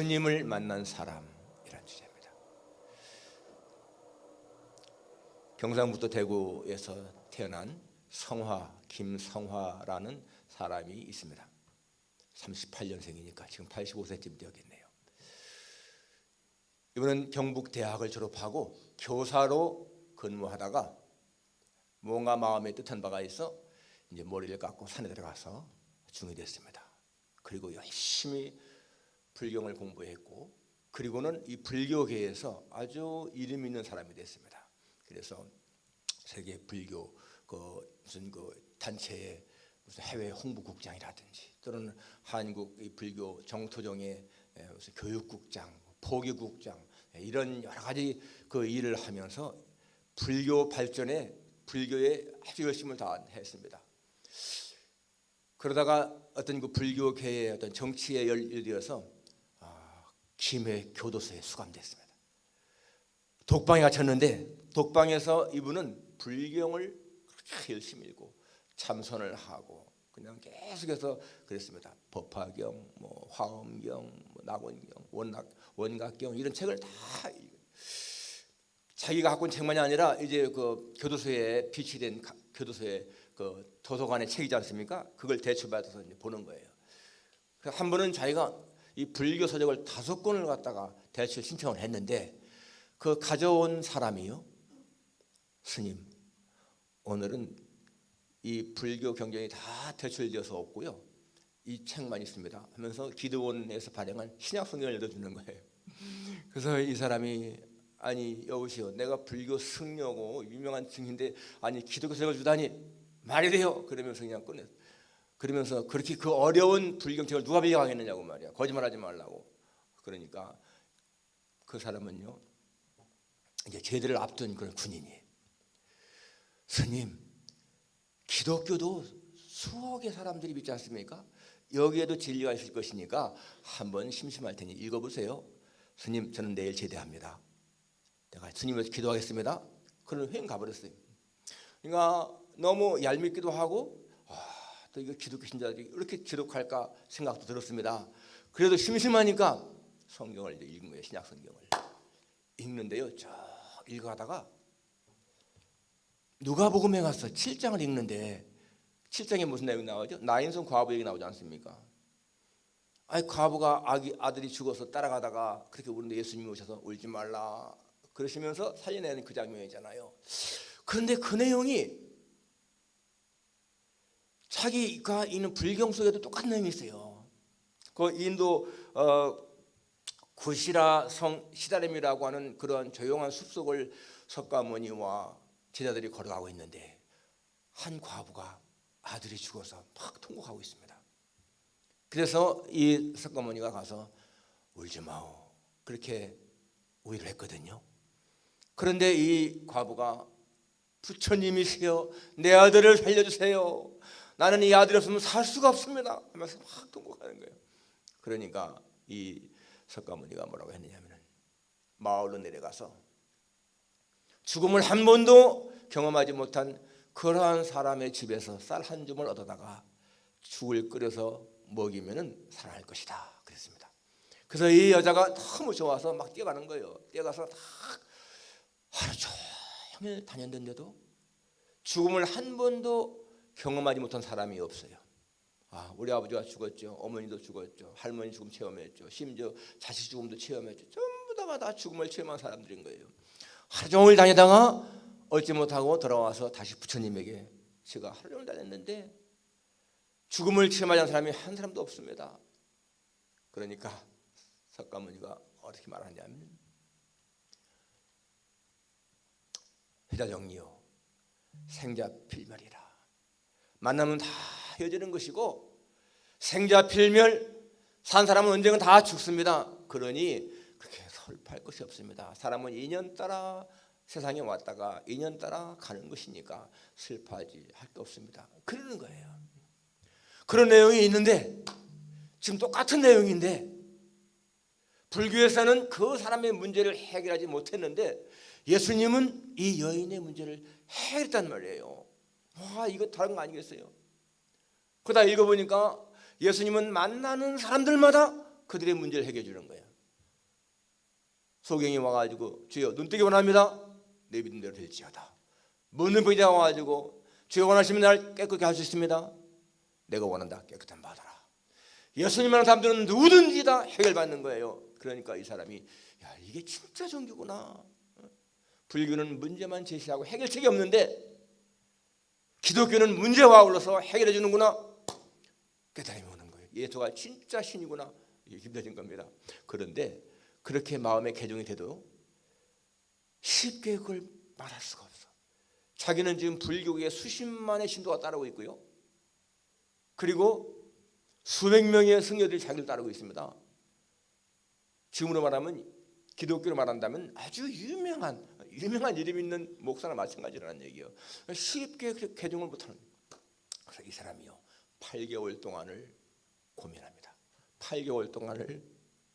주님을 만난 사람이라는 주제입니다. 경상북도 대구에서 태어난 김성화라는 사람이 있습니다. 38년생이니까 지금 85세쯤 되었겠네요. 이분은 경북대학을 졸업하고 교사로 근무하다가 뭔가 마음에 뜻한 바가 있어 이제 머리를 깎고 산에 들어가서 중이 됐습니다. 그리고 열심히 불경을 공부했고, 그리고는 이 불교계에서 아주 이름 있는 사람이 됐습니다. 그래서 세계 불교 무슨 단체의 무슨 해외 홍보국장이라든지, 또는 한국 이 불교 정토종의 무슨 교육국장, 포교국장, 이런 여러 가지 일을 하면서 불교 발전에, 불교에 아주 열심을 다했습니다. 그러다가 어떤 불교계의 어떤 정치에 열려서 김해 교도소에 수감됐습니다. 독방에 갇혔는데, 독방에서 이분은 불경을 그렇게 열심히 읽고 참선을 하고 그냥 계속해서 그랬습니다. 법화경, 화엄경, 낙원경, 원각경, 이런 책을 다 자기가 갖고 온 책만이 아니라 이제 교도소에 비치된 교도소의 도서관의 책이지 않습니까? 그걸 대출받아서 이제 보는 거예요. 한 번은 자기가 이 불교 서적을 5권을 갖다가 대출 신청을 했는데, 가져온 사람이요, 스님, 오늘은 이 불교 경전이 다 대출되어서 없고요, 이 책만 있습니다 하면서 기도원에서 발행한 신약 성경을 읽어주는 거예요. 그래서 이 사람이, 아니 여보시오, 내가 불교 승려고 유명한 증인데 아니 기독교 서적을 주다니 말이 돼요. 그러면서 그냥 꺼냈어요. 그러면서 그렇게 어려운 불경책을 누가 빌려가겠느냐고 말이야. 거짓말하지 말라고. 그러니까 그 사람은요, 이제 제대를 앞둔 그런 군인이에요. 스님, 기독교도 수억의 사람들이 믿지 않습니까? 여기에도 진리가 있을 것이니까 한번 심심할 테니 읽어보세요. 스님, 저는 내일 제대합니다. 내가 스님을 기도하겠습니다. 그는 횡 가버렸어요. 그러니까 너무 얄밉기도 하고, 또 이거 기독교 신자들이 이렇게 기독할까 생각도 들었습니다. 그래도 심심하니까 성경을 이제 읽은 거예요. 신약 성경을 읽는데요, 쭉 읽어가다가 누가복음에 가서 7장을 읽는데, 7장에 무슨 내용이 나오죠? 나인성 과부 얘기 나오지 않습니까? 아니, 과부가 아들이 죽어서 따라가다가 그렇게 우는데 예수님이 오셔서 울지 말라 그러시면서 살려내는 그 장면이잖아요. 그런데 그 내용이 자기가 있는 불경 속에도 똑같은 내용이 있어요. 인도 구시라 성 시다렘이라고 하는 그런 조용한 숲속을 석가모니와 제자들이 걸어가고 있는데, 한 과부가 아들이 죽어서 막 통곡하고 있습니다. 그래서 이 석가모니가 가서 울지 마오 그렇게 위로를 했거든요. 그런데 이 과부가, 부처님이시여 내 아들을 살려주세요, 나는 이 아들이 없으면 살 수가 없습니다 하면서 막 통곡하는 거예요. 그러니까 이 석가모니가 뭐라고 했느냐면, 마을로 내려가서 죽음을 한 번도 경험하지 못한 그러한 사람의 집에서 쌀 한 줌을 얻어다가 죽을 끓여서 먹이면 살아날 것이다 그랬습니다. 그래서 이 여자가 너무 좋아서 막 뛰어가는 거예요. 뛰어가서 하루 종일 다녔는데도 죽음을 한 번도 경험하지 못한 사람이 없어요. 우리 아버지가 죽었죠. 어머니도 죽었죠. 할머니 죽음 체험했죠. 심지어 자식 죽음도 체험했죠. 전부 다 죽음을 체험한 사람들인 거예요. 하루 종일 다니다가 얻지 못하고 돌아와서 다시 부처님에게, 제가 하루 종일 다녔는데 죽음을 체험하지 않은 사람이 한 사람도 없습니다. 그러니까 석가모니가 어떻게 말하냐면, 회자정리요 생자필멸이라. 만나면 다 헤어지는 것이고, 생자필멸, 산 사람은 언젠가 다 죽습니다. 그러니 그렇게 설파할 것이 없습니다. 사람은 인연 따라 세상에 왔다가 인연 따라 가는 것이니까 슬퍼하지 할 게 없습니다. 그러는 거예요. 그런 내용이 있는데, 지금 똑같은 내용인데 불교에서는 그 사람의 문제를 해결하지 못했는데 예수님은 이 여인의 문제를 해결했단 말이에요. 이거 다른 거 아니겠어요? 그러다 읽어보니까 예수님은 만나는 사람들마다 그들의 문제를 해결해 주는 거예요. 소경이 와가지고 주여 눈뜨기 원합니다. 내 믿는 대로 될지어다. 묻는 부자 와가지고 주여 원하시면 날 깨끗게 할 수 있습니다. 내가 원한다. 깨끗한 받아라. 예수님 하는 사람들은 누구든지 다 해결받는 거예요. 그러니까 이 사람이 야 이게 진짜 종교구나. 불교는 문제만 제시하고 해결책이 없는데 기독교는 문제와 아울러서 해결해 주는구나. 깨달음이 오는 거예요. 예수가 진짜 신이구나. 이게 힘들어진 겁니다. 그런데 그렇게 마음의 개종이 돼도 쉽게 그걸 말할 수가 없어. 자기는 지금 불교계에 수십만의 신도가 따르고 있고요. 그리고 수백 명의 승려들이 자기를 따르고 있습니다. 지금으로 말하면 기독교로 말한다면 아주 유명한 이름 있는 목사나 마찬가지라는 얘기예요. 쉽게 개종을 못하는. 그래서 이 사람이요 8개월 동안을 고민합니다. 8개월 동안을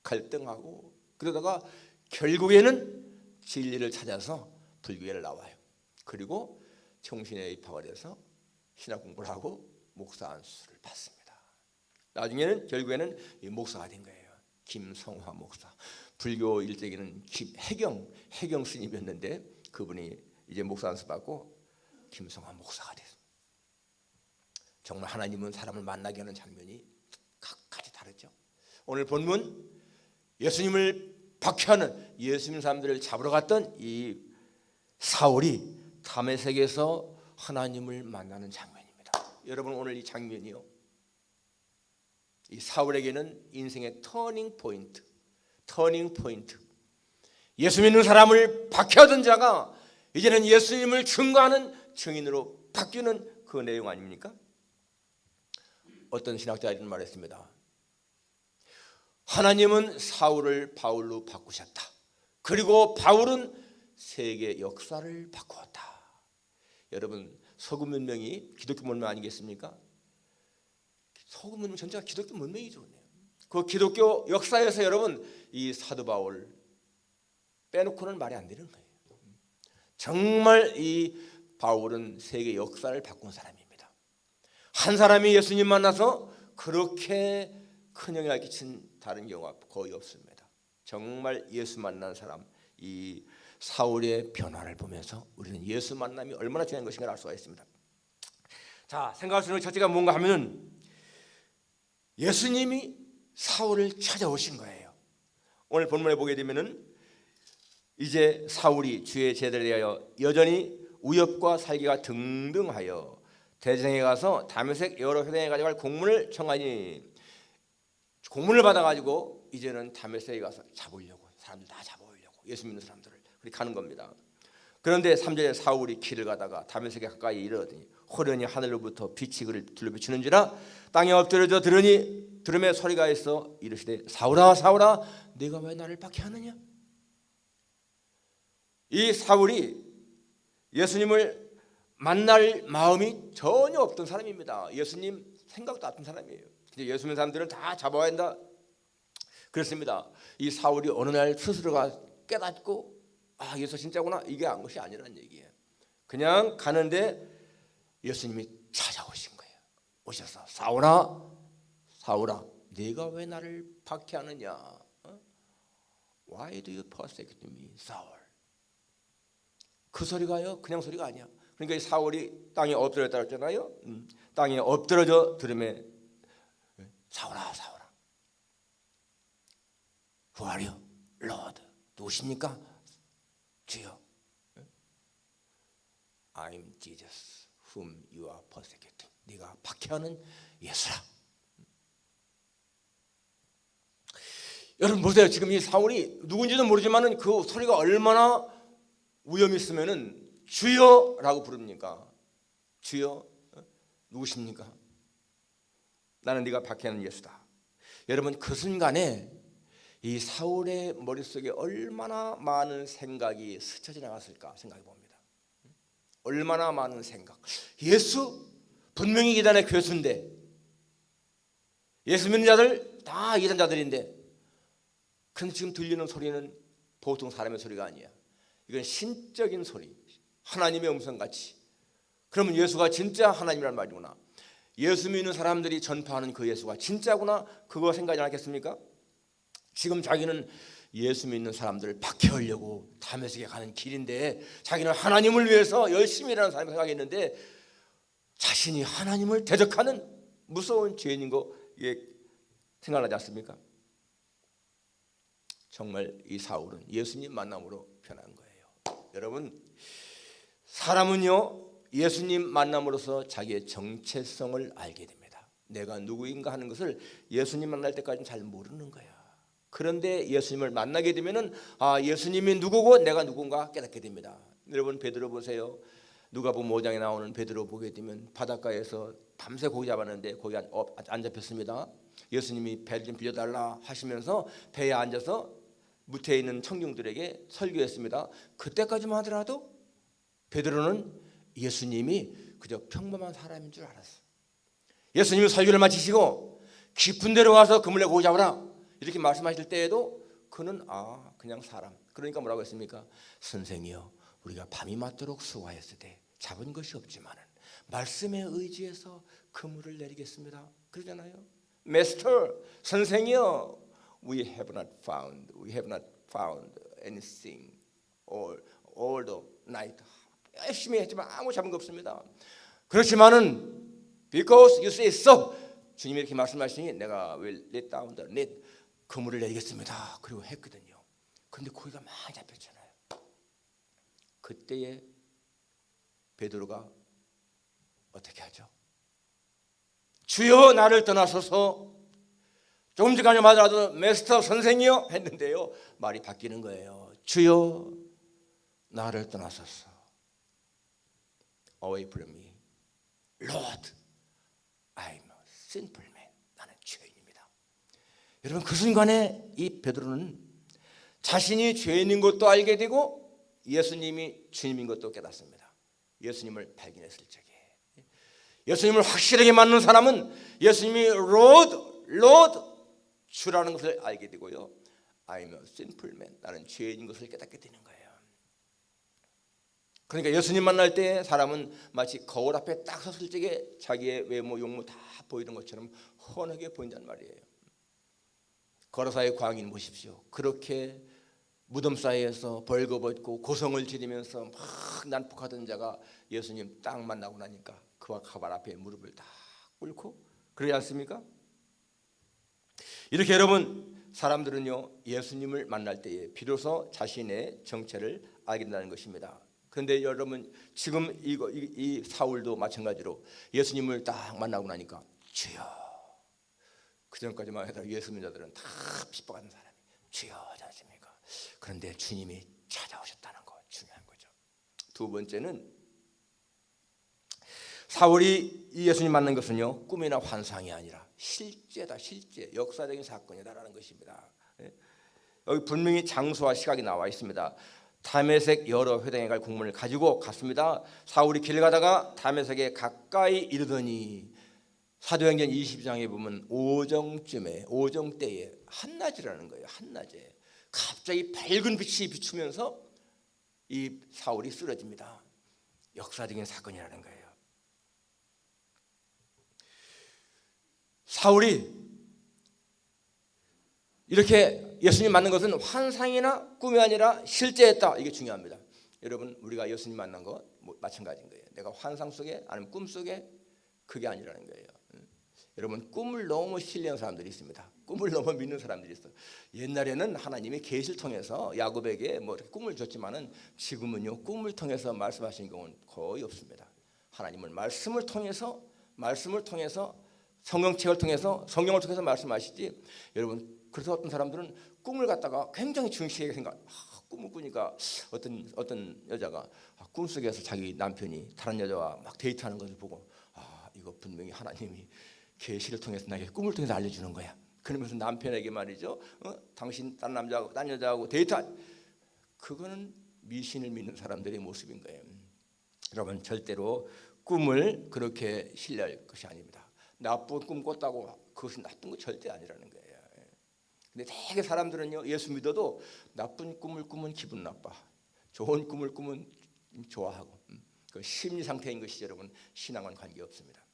갈등하고 그러다가 결국에는 진리를 찾아서 불교회를 나와요. 그리고 청신에 입학을 해서 신학 공부를 하고 목사 안수를 받습니다. 나중에는 결국에는 목사가 된 거예요. 김성화 목사. 불교 일대기는 해경 스님이었는데 그분이 이제 목사 안수 받고 김성화 목사가 됐습니다. 정말 하나님은 사람을 만나게 하는 장면이 각가지 다르죠. 오늘 본문 예수님을 박해하는 예수님 사람들을 잡으러 갔던 이 사울이 다메섹에서 하나님을 만나는 장면입니다. 여러분 오늘 이 장면이요 이 사울에게는 인생의 터닝 포인트 예수 믿는 사람을 박해하던 자가 이제는 예수님을 증거하는 증인으로 바뀌는 그 내용 아닙니까? 어떤 신학자가 이런 말을 했습니다. 하나님은 사울을 바울로 바꾸셨다. 그리고 바울은 세계 역사를 바꾸었다. 여러분 서구 문명이 기독교 문명 아니겠습니까? 서구 문명 전체가 기독교 문명이죠. 그 기독교 역사에서 여러분 이 사도 바울 빼놓고는 말이 안 되는 거예요. 정말 이 바울은 세계 역사를 바꾼 사람입니다. 한 사람이 예수님 만나서 그렇게 큰 영향을 끼친 다른 경우가 거의 없습니다. 정말 예수 만난 사람 이 사울의 변화를 보면서 우리는 예수 만남이 얼마나 중요한 것인가 알 수가 있습니다. 자, 생각할 수 있는 첫째가 뭔가 하면은 예수님이 사울을 찾아오신 거예요. 오늘 본문에 보게 되면은 이제 사울이 주의 제자를 위하여 여전히 우엽과 살기가 등등하여 대제사장에 가서 다메섹 여러 회당에 가져갈 공문을 청하니 공문을 받아가지고 이제는 다메섹에 가서 잡으려고 사람들 다 잡아오려고 예수 믿는 사람들을 그렇게 가는 겁니다. 그런데 3절에 사울이 길을 가다가 다메섹에 가까이 이르더니 호련히 하늘로부터 빛이 그를 둘러비추는지라 땅에 엎드려져 들으며 소리가 있어 이르시되 사울아 사울아 네가 왜 나를 박해하느냐. 이 사울이 예수님을 만날 마음이 전혀 없던 사람입니다. 예수님 생각도 없던 사람이에요. 근데 예수 믿는 사람들은 다 잡아야 한다 그랬습니다. 이 사울이 어느 날 스스로가 깨닫고 아 예수 진짜구나 이게 한 것이 아니라는 얘기예요. 그냥 가는데 예수님이 찾아오신 거예요. 오셔서 사울아 사울아 네가 왜 나를 박해하느냐. Why do you persecute me, 사울? 그 소리가요 그냥 소리가 아니야. 그러니까 이 사울이 땅에 엎드렸다 했잖아요. 땅에 엎드려져 들으며 사울아 사울아 Who are you, Lord? 누구십니까? 주여. I'm Jesus whom you are persecuting. 네가 박해하는 예수라. 여러분 보세요. 지금 이 사울이 누군지는 모르지만은 그 소리가 얼마나 위험이 있으면은 주여라고 부릅니까? 주여 누구십니까? 나는 네가 박해하는 예수다. 여러분 그 순간에 이 사울의 머릿속에 얼마나 많은 생각이 스쳐 지나갔을까 생각해 봅니다. 얼마나 많은 생각. 예수 분명히 이단의 교수인데 예수 믿는 자들 다 이단자들인데 그런데 지금 들리는 소리는 보통 사람의 소리가 아니야. 이건 신적인 소리, 하나님의 음성같이. 그러면 예수가 진짜 하나님이란 말이구나. 예수 믿는 사람들이 전파하는 그 예수가 진짜구나. 그거 생각이 나겠습니까? 지금 자기는 예수 믿는 사람들을 박해하려고 다메섹에 가는 길인데 자기는 하나님을 위해서 열심히 일하는 사람이 생각했는데 자신이 하나님을 대적하는 무서운 죄인인 거 생각나지 않습니까? 정말 이 사울은 예수님 만남으로 변한 거예요. 여러분, 사람은요 예수님 만남으로써 자기의 정체성을 알게 됩니다. 내가 누구인가 하는 것을 예수님 만날 때까지는 잘 모르는 거야. 그런데 예수님을 만나게 되면은 예수님이 누구고 내가 누군가 깨닫게 됩니다. 여러분, 베드로 보세요. 누가복음 5장에 나오는 베드로 보게 되면 바닷가에서 밤새 고기 잡았는데 고기 안 잡혔습니다. 예수님이 배를 좀 빌려달라 하시면서 배에 앉아서 무태에 있는 청중들에게 설교했습니다. 그때까지만 하더라도 베드로는 예수님이 그저 평범한 사람인 줄 알았어. 예수님이 설교를 마치시고 깊은 데로 와서 그물에 고기 잡아라 이렇게 말씀하실 때에도 그는 그냥 사람. 그러니까 뭐라고 했습니까? 선생이여, 우리가 밤이 맞도록 수고하였을 때 잡은 것이 없지만은 말씀에 의지해서 그물을 내리겠습니다. 그러잖아요. Master, 선생이여, we have not found anything all the night. 열심히 했지만 아무 잡은 거 없습니다. 그렇지만은 because you say so, 주님이 이렇게 말씀하시니 내가 will let down the net, 그물을 내리겠습니다. 그리고 했거든요. 그런데 고기가 많이 잡혔잖아요. 그때에 베드로가 어떻게 하죠? 주여 나를 떠나소서. 조금 전까지 말하더라도 메스터 선생이요 했는데요 말이 바뀌는 거예요. 주여 나를 떠나소서. Away from me, Lord, I'm a sinful man. 나는 죄인입니다. 여러분, 그 순간에 이 베드로는 자신이 죄인인 것도 알게 되고 예수님이 주님인 것도 깨닫습니다. 예수님을 발견했을 적에 예수님을 확실하게 맞는 사람은 예수님이 Lord, 주라는 것을 알게 되고요. I'm a sinful man. 나는 죄인인 것을 깨닫게 되는 거예요. 그러니까 예수님 만날 때 사람은 마치 거울 앞에 딱 섰을 적에 자기의 외모, 용모 다 보이는 것처럼 훤하게 보인단 말이에요. 거라사의 광인 보십시오. 그렇게 무덤 사이에서 벌거벗고 고성을 지르면서 막 난폭하던 자가 예수님 딱 만나고 나니까 그와 가발 앞에 무릎을 딱 꿇고 그러지 않습니까? 이렇게 여러분, 사람들은요 예수님을 만날 때에 비로소 자신의 정체를 알게 된다는 것입니다. 그런데 여러분, 지금 이 사울도 마찬가지로 예수님을 딱 만나고 나니까 주여, 그전까지만 해도 예수 믿는 자들은 다 핍박하는 사람이 주여 하지 않습니까? 그런데 주님이 찾아오셨다는 거 중요한 거죠. 두 번째는 사울이 이 예수님 만난 것은요 꿈이나 환상이 아니라 실제다, 실제 역사적인 사건이다라는 것입니다. 여기 분명히 장소와 시각이 나와 있습니다. 다메섹 여러 회당에 갈 공문을 가지고 갔습니다. 사울이 길 가다가 다메섹에 가까이 이르더니 사도행전 20장에 보면 오정 때에 한낮이라는 거예요. 한낮에 갑자기 밝은 빛이 비추면서 이 사울이 쓰러집니다. 역사적인 사건이라는 거예요. 사울이 이렇게 예수님 만난 것은 환상이나 꿈이 아니라 실제였다. 이게 중요합니다. 여러분, 우리가 예수님 만난 거 마찬가지인 거예요. 내가 환상 속에 아니면 꿈 속에, 그게 아니라는 거예요. 여러분, 꿈을 너무 신뢰하는 사람들이 있습니다. 꿈을 너무 믿는 사람들이 있어요. 옛날에는 하나님이 계시를 통해서 야곱에게 뭐 이렇게 꿈을 줬지만은 지금은요 꿈을 통해서 말씀하시는 경우는 거의 없습니다. 하나님은 말씀을 통해서 성경책을 통해서 성경을 통해서 말씀하시지. 여러분, 그래서 어떤 사람들은 꿈을 갖다가 굉장히 중시하게 꿈을 꾸니까 어떤 여자가 꿈속에서 자기 남편이 다른 여자와 막 데이트하는 것을 보고 이거 분명히 하나님이 계시를 통해서 나에게 꿈을 통해서 알려주는 거야. 그러면서 남편에게 말이죠, 당신 딴 여자하고 데이트한, 그거는 미신을 믿는 사람들의 모습인 거예요. 여러분, 절대로 꿈을 그렇게 신뢰할 것이 아닙니다. 나쁜 꿈 꿨다고 그것은 나쁜 거 절대 아니라는 거예요. 근데 되게 사람들은요 예수 믿어도 나쁜 꿈을 꾸면 기분 나빠, 좋은 꿈을 꾸면 좋아하고, 그 심리 상태인 것이 여러분 신앙과는 관계 없습니다.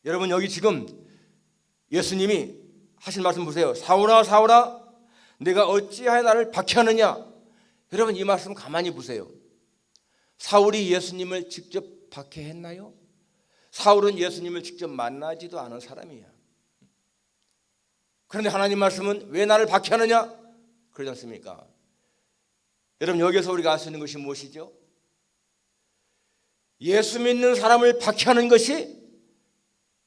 여러분, 여기 지금 예수님이 하신 말씀 보세요. 사울아 사울아 내가 어찌하여 나를 박해하느냐. 여러분 이 말씀 가만히 보세요. 사울이 예수님을 직접 박해했나요? 사울은 예수님을 직접 만나지도 않은 사람이야. 그런데 하나님 말씀은 왜 나를 박해하느냐 그러지 않습니까? 여러분 여기서 우리가 알 수 있는 것이 무엇이죠? 예수 믿는 사람을 박해하는 것이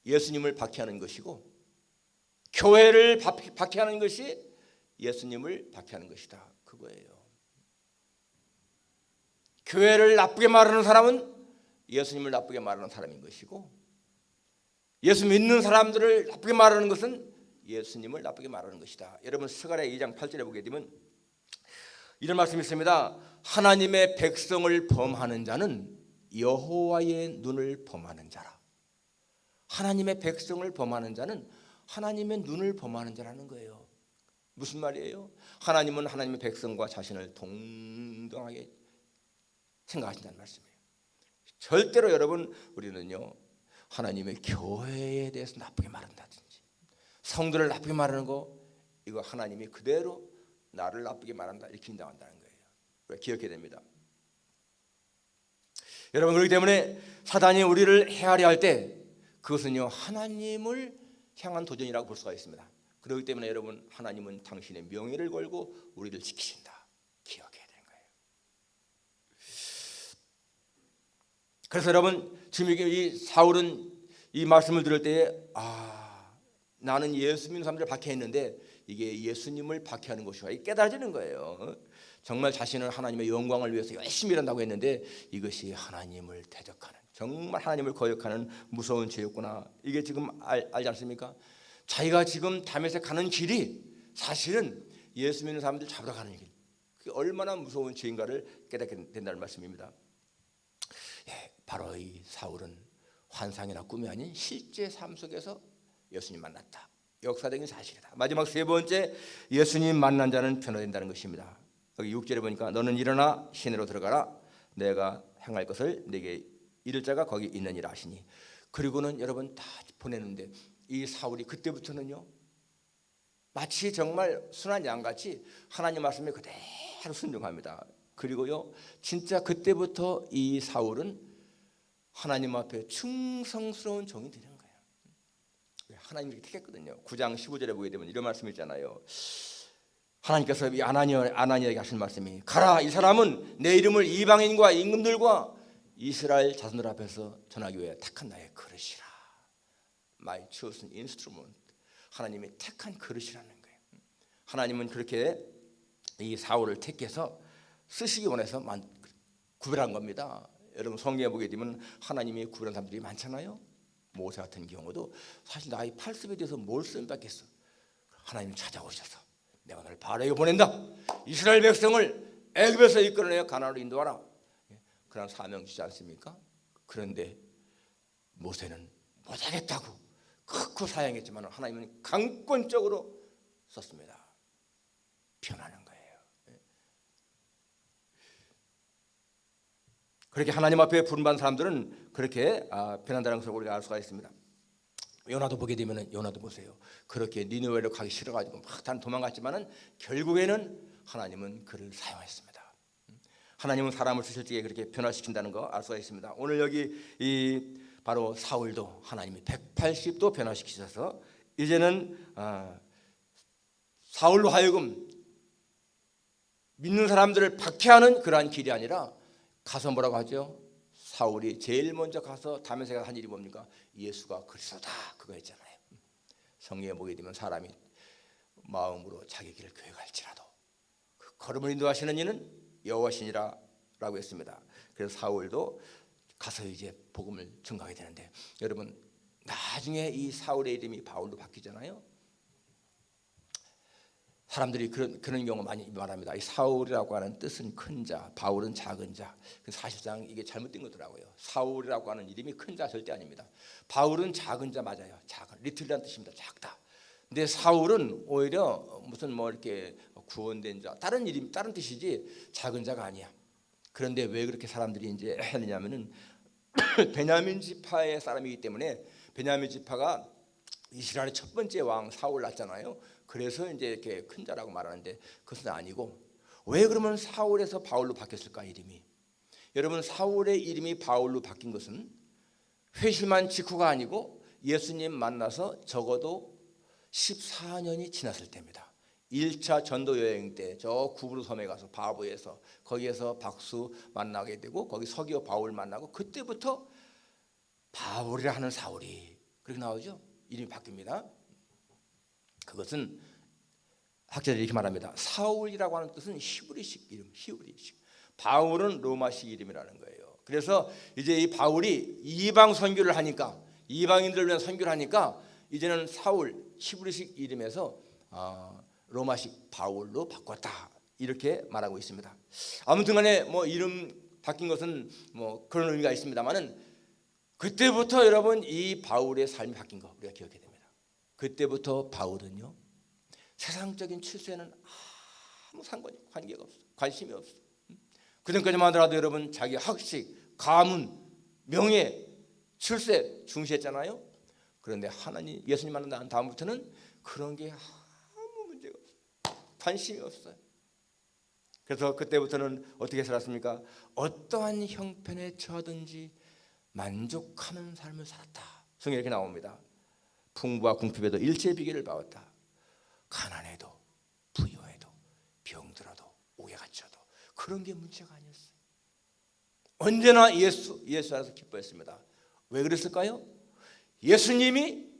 예수님을 박해하는 것이고, 교회를 박해하는 것이 예수님을 박해하는 것이다, 그거예요. 교회를 나쁘게 말하는 사람은 예수님을 나쁘게 말하는 사람인 것이고, 예수 믿는 사람들을 나쁘게 말하는 것은 예수님을 나쁘게 말하는 것이다. 여러분 스가랴 2장 8절에 보게 되면 이런 말씀이 있습니다. 하나님의 백성을 범하는 자는 여호와의 눈을 범하는 자라. 하나님의 백성을 범하는 자는 하나님의 눈을 범하는 자라는 거예요. 무슨 말이에요? 하나님은 하나님의 백성과 자신을 동등하게 생각하신다는 말씀이에요. 절대로 여러분 우리는요 하나님의 교회에 대해서 나쁘게 말한다든지 성도를 나쁘게 말하는 거, 이거 하나님이 그대로 나를 나쁘게 말한다 이렇게 인정한다는 거예요. 기억해야 됩니다. 여러분 그렇기 때문에 사단이 우리를 헤아려 할 때 그것은요 하나님을 향한 도전이라고 볼 수가 있습니다. 그렇기 때문에 여러분 하나님은 당신의 명예를 걸고 우리를 지키신다, 기억해야 되는 거예요. 그래서 여러분 지금 이 사울은 이 말씀을 들을 때에 나는 예수 믿는 사람들을 박해했는데 이게 예수님을 박해하는 것이야, 깨달아지는 거예요. 정말 자신은 하나님의 영광을 위해서 열심히 일한다고 했는데 이것이 하나님을 대적하는, 정말 하나님을 거역하는 무서운 죄였구나, 이게 지금 알지 않습니까? 자기가 지금 다메섹 가는 길이 사실은 예수 믿는 사람들 잡으러 가는 길, 그게 얼마나 무서운 죄인가를 깨닫게 된다는 말씀입니다. 바로 이 사울은 환상이나 꿈이 아닌 실제 삶 속에서 예수님 만났다, 역사적인 사실이다. 마지막 세 번째, 예수님 만난 자는 변화된다는 것입니다. 여기 6절에 보니까 너는 일어나 시내로 들어가라, 내가 행할 것을 내게 이를 자가 거기 있느니라 하시니. 그리고는 여러분 다 보내는데 이 사울이 그때부터는요 마치 정말 순한 양같이 하나님 말씀에 그대로 순종합니다. 그리고요 진짜 그때부터 이 사울은 하나님 앞에 충성스러운 종이 되는 거예요. 하나님이 택했거든요. 9장 15절에 보게 되면 이런 말씀이 있잖아요. 하나님께서 이 아나니에게 하신 말씀이, 가라, 이 사람은 내 이름을 이방인과 임금들과 이스라엘 자손들 앞에서 전하기 위해 택한 나의 그릇이라. My chosen instrument. 하나님이 택한 그릇이라는 거예요. 하나님은 그렇게 이 사울을 택해서 쓰시기 원해서 구별한 겁니다. 여러분 성경에 보게 되면 하나님이 구별한 사람들이 많잖아요. 모세 같은 경우도 사실 나이 80에 대해서 뭘 쓰임받겠어. 하나님이 찾아오셔서 내가 너를 바로에게 보낸다, 이스라엘 백성을 애굽에서 이끌어내어 가나안으로 인도하라, 그런 사명 주지 않습니까? 그런데 모세는 못하겠다고 크고 사양했지만 하나님은 강권적으로 썼습니다. 변하는 거예요. 그렇게 하나님 앞에 부름받은 사람들은 그렇게 변한다는 것을 우리가 알 수가 있습니다. 요나도 보게 되면 요나도 보세요. 그렇게 니느웨로 가기 싫어가지고 막 단 도망갔지만은 결국에는 하나님은 그를 사용했습니다. 하나님은 사람을 쓰실 때 그렇게 변화시킨다는 거 알 수가 있습니다. 오늘 여기 이 바로 사울도 하나님이 180도 변화시키셔서 이제는 사울로 하여금 믿는 사람들을 박해하는 그러한 길이 아니라 가서 뭐라고 하죠? 사울이 제일 먼저 가서 다메섹에 한 일이 뭡니까? 예수가 그리스도다, 그거였잖아요. 성경에 보게 되면 사람이 마음으로 자기 길을 계획할지라도 그 걸음을 인도하시는 이는 여호와시니라 라고 했습니다. 그래서 사울도 가서 이제 복음을 증거하게 되는데, 여러분 나중에 이 사울의 이름이 바울로 바뀌잖아요. 사람들이 그런 경우 많이 말합니다. 이 사울이라고 하는 뜻은 큰 자, 바울은 작은 자. 사실상 이게 잘못된 거더라고요. 사울이라고 하는 이름이 큰 자 절대 아닙니다. 바울은 작은 자 맞아요. 작은, 리틀이라는 뜻입니다. 작다. 근데 사울은 오히려 무슨 뭐 이렇게 구원된 자, 다른 이름, 다른 뜻이지 작은 자가 아니야. 그런데 왜 그렇게 사람들이 이제 했느냐면은 베냐민 지파의 사람이기 때문에 베냐민 지파가 이스라엘의 첫 번째 왕 사울 낳잖아요. 그래서 이제 이렇게 큰 자라고 말하는데 그것은 아니고, 왜 그러면 사울에서 바울로 바뀌었을까 이름이? 여러분, 사울의 이름이 바울로 바뀐 것은 회심한 직후가 아니고 예수님 만나서 적어도 14년이 지났을 때입니다. 1차 전도 여행 때 저 구브로 섬에 가서 바보에서 거기에서 박수 만나게 되고 거기 서기오 바울 만나고, 그때부터 바울이라 하는 사울이 그렇게 나오죠. 이름이 바뀝니다. 그것은 학자들이 이렇게 말합니다. 사울이라고 하는 뜻은 히브리식 이름, 히브리식. 바울은 로마식 이름이라는 거예요. 그래서 이제 이 바울이 이방 선교를 하니까, 이방인들을 위한 선교를 하니까 이제는 사울 히브리식 이름에서 로마식 바울로 바꿨다, 이렇게 말하고 있습니다. 아무튼간에 뭐 이름 바뀐 것은 뭐 그런 의미가 있습니다만은, 그때부터 여러분 이 바울의 삶이 바뀐 거 우리가 기억해야 됩니다. 그때부터 바울은요, 세상적인 출세는 아무 관계가 없어, 관심이 없어. 그전까지만 하더라도 여러분 자기 학식, 가문, 명예, 출세 중시했잖아요. 그런데 하나님 예수님 만난 다음부터는 그런 게 아무 문제가 없어요. 관심이 없어요. 그래서 그때부터는 어떻게 살았습니까? 어떠한 형편에 처하든지 만족하는 삶을 살았다. 성경에 이렇게 나옵니다. 풍부와 궁핍에도 일체의 비결을 배웠다. 가난해도 부유해도 병들어도 옥에 갇혀도 그런 게 문제가 아니었어요. 언제나 예수 안에서 기뻐했습니다. 왜 그랬을까요? 예수님이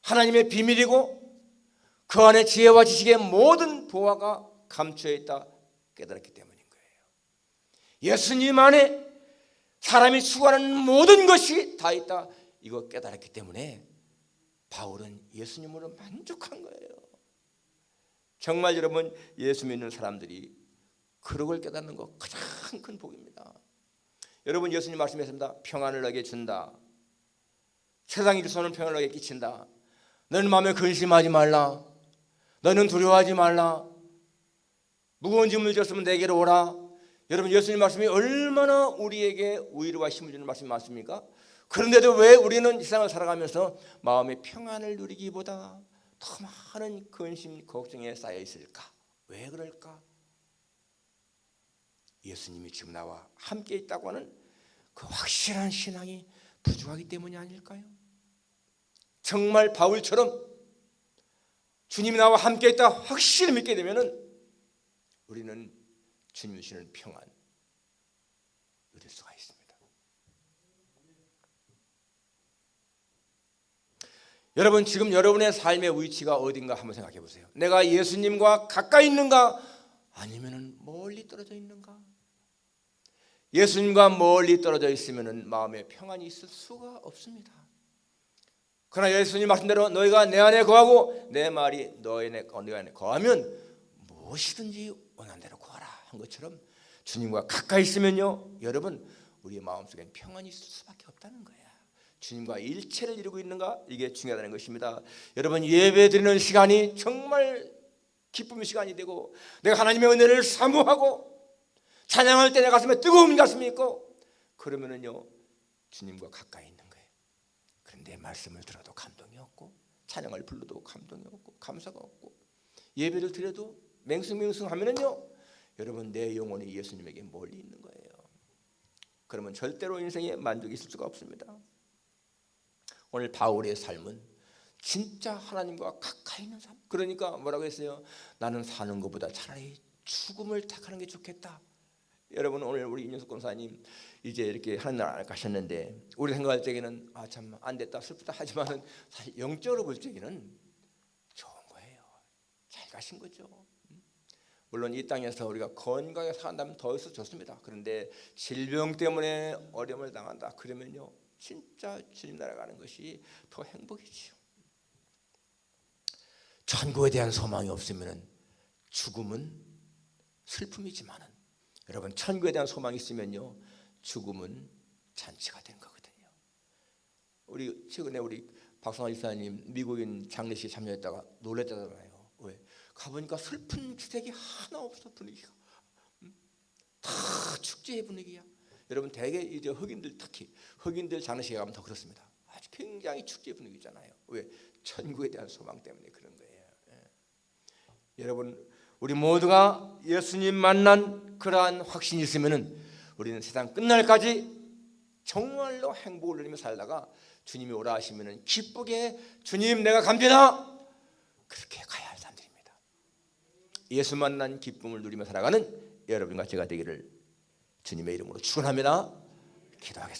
하나님의 비밀이고 그 안에 지혜와 지식의 모든 보화가 감추어 있다 깨달았기 때문인 거예요. 예수님 안에 사람이 추구하는 모든 것이 다 있다, 이거 깨달았기 때문에 바울은 예수님으로 만족한 거예요. 정말 여러분, 예수 믿는 사람들이 그런 걸 깨닫는 거 가장 큰 복입니다. 여러분, 예수님 말씀했습니다. 평안을 너에게 준다. 세상이 주소는 평안을 너에게 끼친다. 너는 마음에 근심하지 말라. 너는 두려워하지 말라. 무거운 짐을 졌으면 내게로 오라. 여러분, 예수님 말씀이 얼마나 우리에게 위로와 힘을 주는 말씀이 많습니까? 그런데도 왜 우리는 이 세상을 살아가면서 마음의 평안을 누리기보다 더 많은 근심, 걱정에 쌓여 있을까? 왜 그럴까? 예수님이 지금 나와 함께 있다고 하는 그 확실한 신앙이 부족하기 때문이 아닐까요? 정말 바울처럼 주님이 나와 함께 있다 확실히 믿게 되면은 우리는 주님 주시는 평안 누릴 수가 있습니다. 여러분, 지금 여러분의 삶의 위치가 어딘가 한번 생각해 보세요. 내가 예수님과 가까이 있는가 아니면 멀리 떨어져 있는가? 예수님과 멀리 떨어져 있으면 마음에 평안이 있을 수가 없습니다. 그러나 예수님 말씀대로 너희가 내 안에 거하고 내 말이 너희 안에 거하면 무엇이든지 원하는 대로 구하라 한 것처럼 주님과 가까이 있으면요, 여러분 우리의 마음속엔 평안이 있을 수밖에 없다는 거야. 주님과 일체를 이루고 있는가, 이게 중요하다는 것입니다. 여러분, 예배 드리는 시간이 정말 기쁨의 시간이 되고 내가 하나님의 은혜를 사모하고 찬양할 때 내 가슴에 뜨거운 가슴이 있고 그러면은요 주님과 가까이 있는 거예요. 그런데 말씀을 들어도 감동이 없고 찬양을 불러도 감동이 없고 감사가 없고 예배를 드려도 맹숭맹숭하면은요 여러분 내 영혼이 예수님에게 멀리 있는 거예요. 그러면 절대로 인생에 만족이 있을 수가 없습니다. 오늘 바울의 삶은 진짜 하나님과 가까이 있는 삶. 그러니까 뭐라고 했어요? 나는 사는 것보다 차라리 죽음을 택하는 게 좋겠다. 여러분, 오늘 우리 임영숙 권사님 이제 이렇게 하는 날 가셨는데 우리 생각할 적에는 참 안 됐다 슬프다 하지만은 사실 영적으로 볼 적에는 좋은 거예요. 잘 가신 거죠. 물론 이 땅에서 우리가 건강하게 산다면 더 있어 좋습니다. 그런데 질병 때문에 어려움을 당한다 그러면요 진짜 주님 나라 가는 것이 더 행복이지요. 천국에 대한 소망이 없으면 죽음은 슬픔이지만은 여러분 천국에 대한 소망이 있으면요 죽음은 잔치가 된 거거든요. 우리 최근에 우리 박성환 집사님 미국인 장례식에 참여했다가 놀랬다잖아요. 왜? 가보니까 슬픈 기색이 하나 없어. 분위기가 다 축제의 분위기야. 여러분 대개 이제 흑인들 특히 흑인들 장례식에 가면 더 그렇습니다. 아주 굉장히 축제 분위기잖아요. 왜? 천국에 대한 소망 때문에 그런 거예요. 여러분, 우리 모두가 예수님 만난 그러한 확신이 있으면은 우리는 세상 끝날까지 정말로 행복을 누리며 살다가 주님이 오라 하시면은 기쁘게 주님 내가 갑니다 그렇게 가야 할 사람들입니다. 예수 만난 기쁨을 누리며 살아가는 여러분과 제가 되기를 주님의 이름으로 축원합니다. 기도하겠습니다.